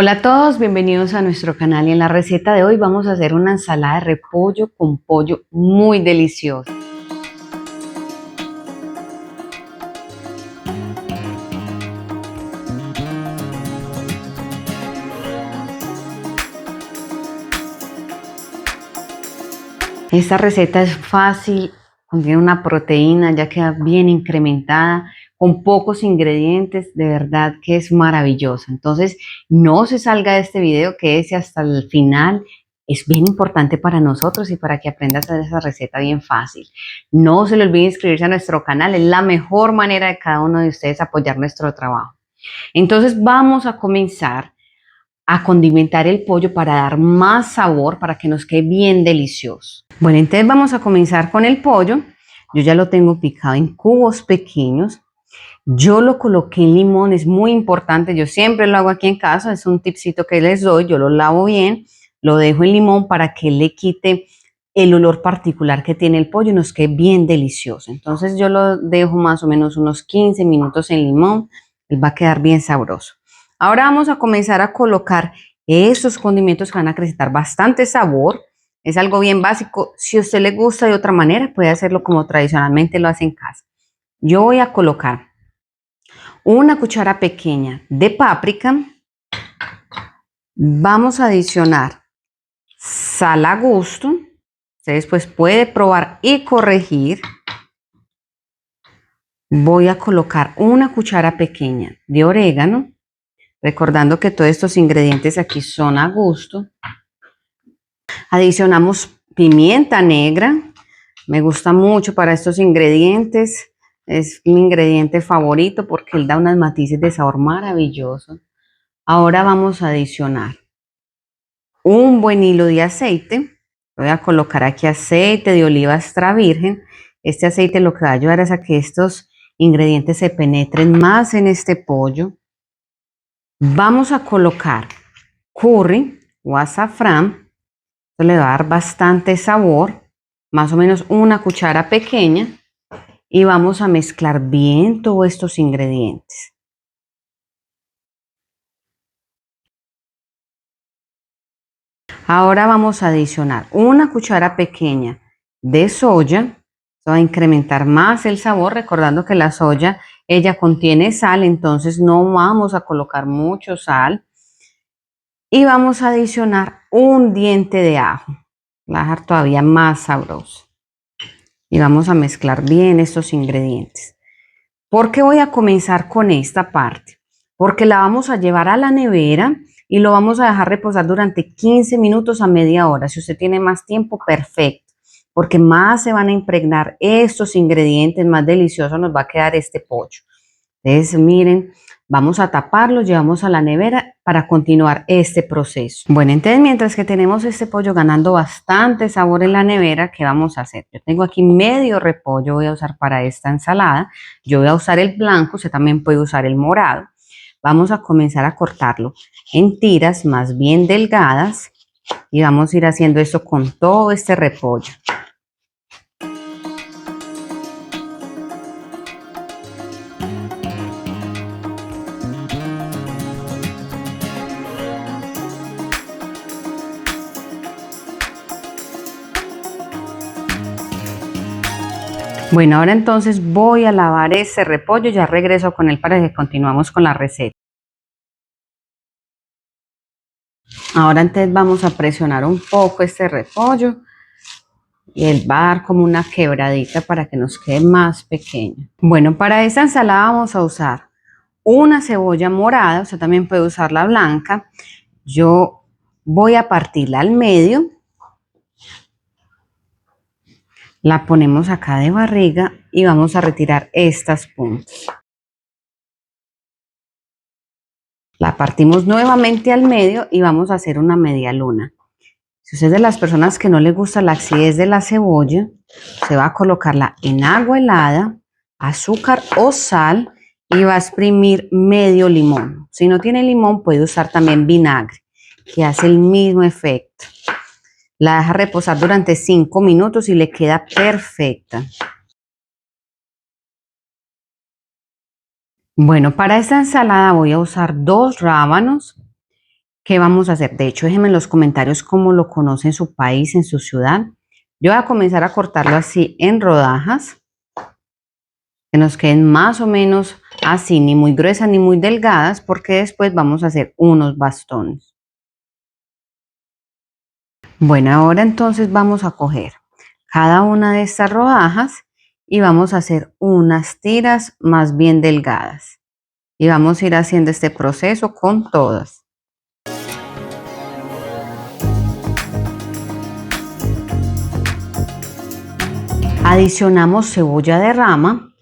Hola a todos, bienvenidos a nuestro canal y en la receta de hoy vamos a hacer una ensalada de repollo con pollo muy deliciosa. Esta receta es fácil, contiene una proteína, ya queda bien incrementada, con pocos ingredientes, de verdad que es maravillosa. Entonces, no se salga de este video, quédese hasta el final. Es bien importante para nosotros y para que aprendas a hacer esa receta bien fácil. No se le olvide inscribirse a nuestro canal, es la mejor manera de cada uno de ustedes apoyar nuestro trabajo. Entonces, vamos a comenzar a condimentar el pollo para dar más sabor, para que nos quede bien delicioso. Bueno, entonces vamos a comenzar con el pollo. Yo ya lo tengo picado en cubos pequeños. Yo lo coloqué en limón, es muy importante. Yo siempre lo hago aquí en casa, es un tipcito que les doy. Yo lo lavo bien, lo dejo en limón para que le quite el olor particular que tiene el pollo y nos quede bien delicioso. Entonces yo lo dejo más o menos unos 15 minutos en limón y va a quedar bien sabroso. Ahora vamos a comenzar a colocar estos condimentos que van a acrecentar bastante sabor. Es algo bien básico. Si a usted le gusta de otra manera, puede hacerlo como tradicionalmente lo hace en casa. Yo voy a colocar una cuchara pequeña de páprica. Vamos a adicionar sal a gusto. Usted después puede probar y corregir. Voy a colocar una cuchara pequeña de orégano, recordando que todos estos ingredientes aquí son a gusto. Adicionamos pimienta negra. Me gusta mucho para estos ingredientes. Es mi ingrediente favorito porque él da unos matices de sabor maravillosos. Ahora vamos a adicionar un buen hilo de aceite. Voy a colocar aquí aceite de oliva extra virgen. Este aceite lo que va a ayudar es a que estos ingredientes se penetren más en este pollo. Vamos a colocar curry o azafrán. Esto le va a dar bastante sabor, más o menos una cuchara pequeña. Y vamos a mezclar bien todos estos ingredientes. Ahora vamos a adicionar una cuchara pequeña de soya. Esto va a incrementar más el sabor, recordando que la soya, ella contiene sal, entonces no vamos a colocar mucho sal. Y vamos a adicionar un diente de ajo. Va a dejar todavía más sabroso. Y vamos a mezclar bien estos ingredientes. ¿Por qué voy a comenzar con esta parte? Porque la vamos a llevar a la nevera y lo vamos a dejar reposar durante 15 minutos a media hora. Si usted tiene más tiempo, perfecto, porque más se van a impregnar estos ingredientes, más delicioso nos va a quedar este pollo. Entonces, miren, vamos a taparlo, llevamos a la nevera para continuar este proceso. Bueno, entonces mientras que tenemos este pollo ganando bastante sabor en la nevera, ¿qué vamos a hacer? Yo tengo aquí medio repollo, voy a usar para esta ensalada. Yo voy a usar el blanco, usted también puede usar el morado. Vamos a comenzar a cortarlo en tiras más bien delgadas y vamos a ir haciendo esto con todo este repollo. Bueno, ahora entonces voy a lavar ese repollo, ya regreso con él para que continuamos con la receta. Ahora entonces vamos a presionar un poco este repollo y él va a dar como una quebradita para que nos quede más pequeño. Bueno, para esta ensalada vamos a usar una cebolla morada, usted también puede usar la blanca. Yo voy a partirla al medio. La ponemos acá de barriga y vamos a retirar estas puntas. La partimos nuevamente al medio y vamos a hacer una media luna. Si usted es de las personas que no le gusta la acidez de la cebolla, se va a colocarla en agua helada, azúcar o sal y va a exprimir medio limón. Si no tiene limón, puede usar también vinagre, que hace el mismo efecto. La deja reposar durante 5 minutos y le queda perfecta. Bueno, para esta ensalada voy a usar 2 rábanos. ¿Qué vamos a hacer? De hecho, déjenme en los comentarios cómo lo conoce en su país, en su ciudad. Yo voy a comenzar a cortarlo así en rodajas, que nos queden más o menos así, ni muy gruesas ni muy delgadas, porque después vamos a hacer unos bastones. Bueno, ahora entonces vamos a coger cada una de estas rodajas y vamos a hacer unas tiras más bien delgadas. Y vamos a ir haciendo este proceso con todas. Adicionamos cebolla de rama.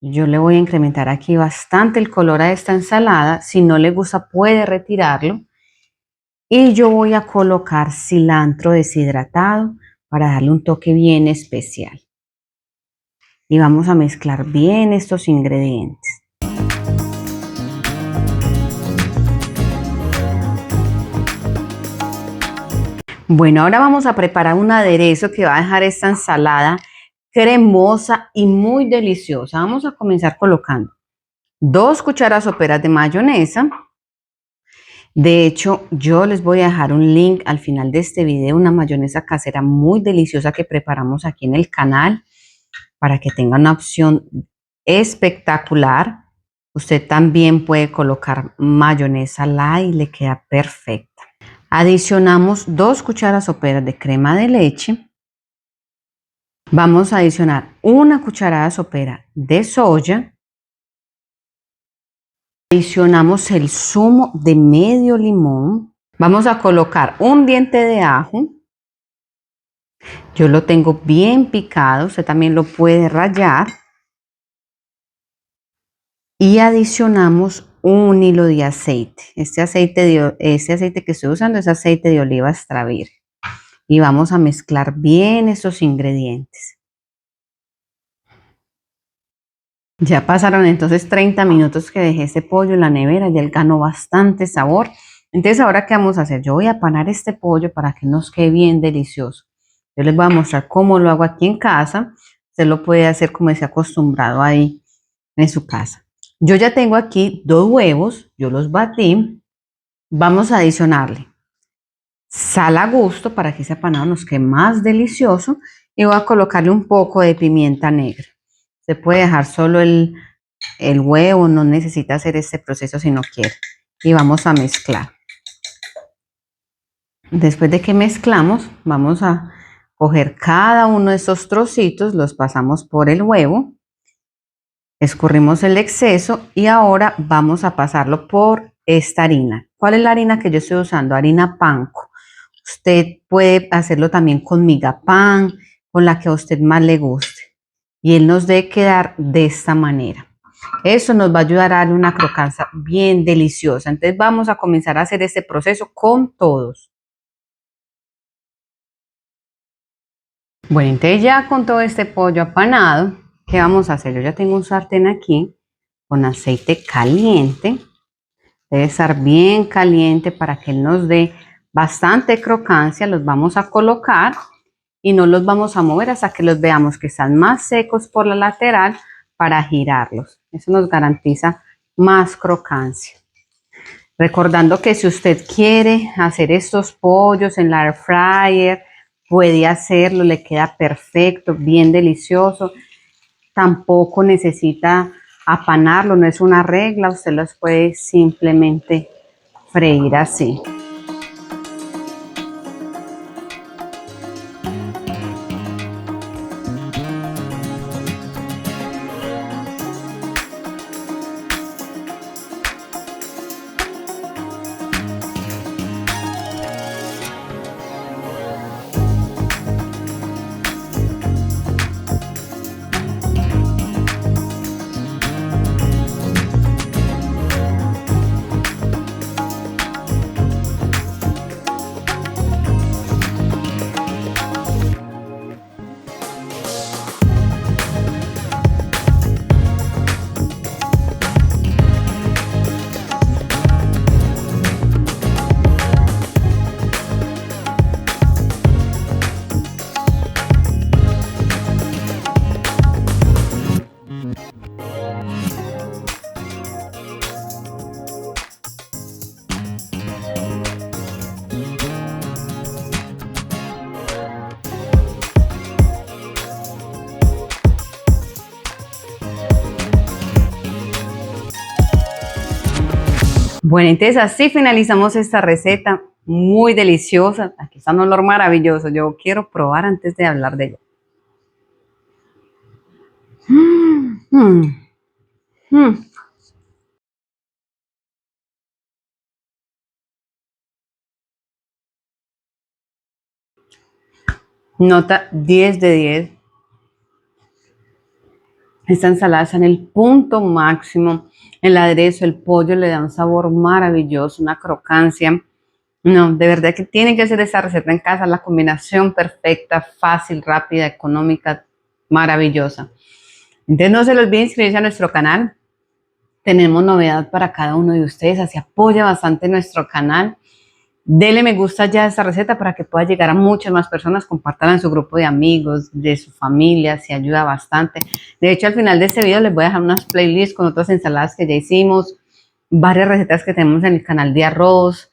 Yo le voy a incrementar aquí bastante el color a esta ensalada. Si no le gusta puede retirarlo. Y yo voy a colocar cilantro deshidratado para darle un toque bien especial. Y vamos a mezclar bien estos ingredientes. Bueno, ahora vamos a preparar un aderezo que va a dejar esta ensalada cremosa y muy deliciosa. Vamos a comenzar colocando 2 cucharas soperas de mayonesa. De hecho, yo les voy a dejar un link al final de este video, una mayonesa casera muy deliciosa que preparamos aquí en el canal para que tengan una opción espectacular. Usted también puede colocar mayonesa light y le queda perfecta. Adicionamos 2 cucharas soperas de crema de leche. Vamos a adicionar 1 cucharada sopera de soya. Adicionamos el zumo de medio limón. Vamos a colocar un diente de ajo. Yo lo tengo bien picado, usted también lo puede rallar. Y adicionamos un hilo de aceite. Este aceite que estoy usando es aceite de oliva extra virgen. Y vamos a mezclar bien estos ingredientes. Ya pasaron entonces 30 minutos que dejé este pollo en la nevera, ya él ganó bastante sabor. Entonces, ¿ahora qué vamos a hacer? Yo voy a panar este pollo para que nos quede bien delicioso. Yo les voy a mostrar cómo lo hago aquí en casa. Usted lo puede hacer como se ha acostumbrado ahí en su casa. Yo ya tengo aquí 2 huevos, yo los batí. Vamos a adicionarle sal a gusto para que ese apanado nos quede más delicioso. Y voy a colocarle un poco de pimienta negra. Se puede dejar solo el huevo, no necesita hacer este proceso si no quiere. Y vamos a mezclar. Después de que mezclamos, vamos a coger cada uno de estos trocitos, los pasamos por el huevo, escurrimos el exceso y ahora vamos a pasarlo por esta harina. ¿Cuál es la harina que yo estoy usando? Harina panko. Usted puede hacerlo también con miga pan, con la que a usted más le guste. Y él nos debe quedar de esta manera. Eso nos va a ayudar a darle una crocancia bien deliciosa. Entonces vamos a comenzar a hacer este proceso con todos. Bueno, entonces ya con todo este pollo apanado, ¿qué vamos a hacer? Yo ya tengo un sartén aquí con aceite caliente. Debe estar bien caliente para que él nos dé bastante crocancia. Los vamos a colocar y no los vamos a mover hasta que los veamos que están más secos por la lateral para girarlos. Eso nos garantiza más crocancia. Recordando que si usted quiere hacer estos pollos en la air fryer, puede hacerlo, le queda perfecto, bien delicioso. Tampoco necesita apanarlo, no es una regla, usted los puede simplemente freír así. Bueno, entonces así finalizamos esta receta muy deliciosa. Aquí está un olor maravilloso. Yo quiero probar antes de hablar de ella. Mm, mm. Nota 10 de 10. Esta ensalada está en el punto máximo. El aderezo, el pollo le da un sabor maravilloso, una crocancia. No, de verdad que tienen que hacer esta receta en casa, la combinación perfecta, fácil, rápida, económica, maravillosa. Entonces no se les olvide inscribirse a nuestro canal. Tenemos novedad para cada uno de ustedes, así apoya bastante nuestro canal. Dele me gusta ya a esta receta para que pueda llegar a muchas más personas, compártanla en su grupo de amigos, de su familia, se ayuda bastante. De hecho, al final de este video les voy a dejar unas playlists con otras ensaladas que ya hicimos, varias recetas que tenemos en el canal de arroz,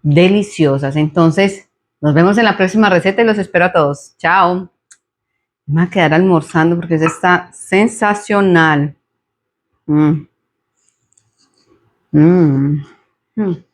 deliciosas. Entonces, nos vemos en la próxima receta y los espero a todos. Chao. Me voy a quedar almorzando porque eso está sensacional. Mm. Mm. Mm.